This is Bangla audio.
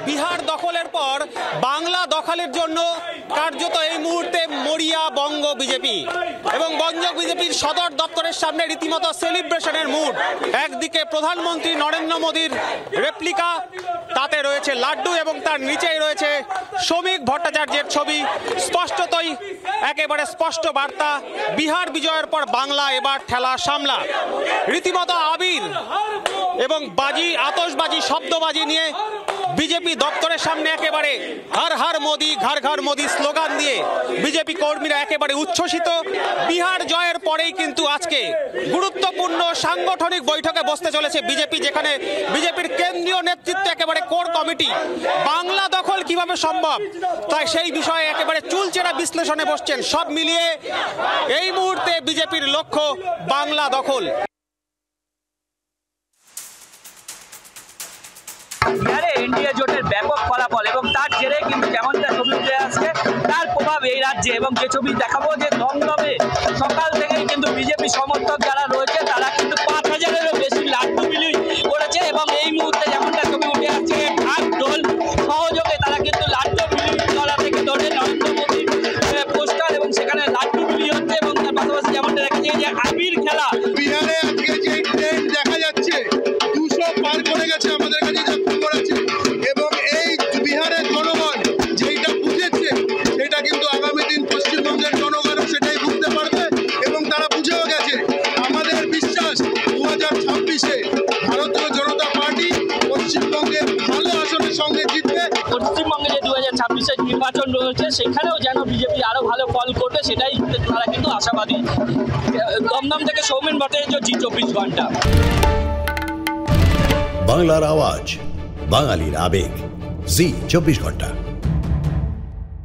বিহার দখলের পর বাংলা দখলের জন্য কার্যত এই মুহূর্তে মরিয়া বঙ্গ বিজেপি এবং বঙ্গ বিজেপির সদর দপ্তরের সামনে রীতিমতো সেলিব্রেশনের মুড। একদিকে প্রধানমন্ত্রী নরেন্দ্র মোদীর রেপ্লিকা, তাতে রয়েছে লাড্ডু এবং তার নিচেই রয়েছে শ্রমিক ভট্টাচার্যের ছবি। স্পষ্টতই একেবারে স্পষ্ট বার্তা, বিহার বিজয়ের পর বাংলা এবার ঠেলা সামলা। রীতিমতো আবির এবং বাজি, আতশবাজি, শব্দবাজি নিয়ে বিজেপি দপ্তরের সামনে একেবারে হর হর মোদি, ঘর ঘর মোদি স্লোগান দিয়ে বিজেপি কর্মীরা একেবারে উচ্ছ্বসিত। বিহার জয়ের পরেই কিন্তু আজকে গুরুত্বপূর্ণ সাংগঠনিক বৈঠকে বসতে চলেছে বিজেপি, যেখানে বিজেপির কেন্দ্রীয় নেতৃত্ব একেবারে কোর কমিটি বাংলা দখল কিভাবে সম্ভব তাই সেই বিষয়ে একেবারে চুলচেরা বিশ্লেষণে বসছেন। সব মিলিয়ে এই মুহূর্তে বিজেপির লক্ষ্য বাংলা দখল। এনডিএ জোটের ব্যাপক ফলাফল এবং তার জেরে কিন্তু যেমনটা ছবি উঠে আসছে তার প্রভাব এই রাজ্যে, এবং যে ছবি দেখাবো যে দমদমে সকাল থেকেই কিন্তু বিজেপি সমর্থক যারা রয়েছে তারা কিন্তু 5000-এরও বেশি লাড্ডু বিলি করেছে এবং এই মুহূর্তে যেমনটা ছবি উঠে আসছে ঢাক ঢোল সহযোগে তারা কিন্তু লাড্ডু বিলি তলা থেকে ধরে নরেন্দ্র মোদীর পোস্টার এবং সেখানে লাড্ডু বিলি হচ্ছে এবং তার পাশাপাশি যেমনটা দেখা যায় যে আবির খেলা। বিহারে আজকে যে ট্রেন্ড দেখা যাচ্ছে 200 পার করে গেছে আমাদের কাছে যা খবর আছে, এবং এই বিহারের জনগণ যেটা বুঝেছে সেটা কিন্তু আগামী দিন পশ্চিমবঙ্গের জনগণও সেটাই বুঝতে পারবে এবং তারা বুঝেও গেছে। আমাদের বিশ্বাস 2026-এ ভারতীয় জনতা পার্টি পশ্চিমবঙ্গের ভালো আসনের সঙ্গে জিতবে। পশ্চিমবঙ্গে যে 2026-এর নির্বাচন রয়েছে সেখানেও যেন বিজেপি আরো ভালো ফল করবে সেটাই তারা কিন্তু আশাবাদী। দমদম থেকে সৌমেন ভট্টাচার্য, জি 24 ঘন্টা। বাংলার আওয়াজ, বাঙালির আবেগ, জি 24 ঘন্টা।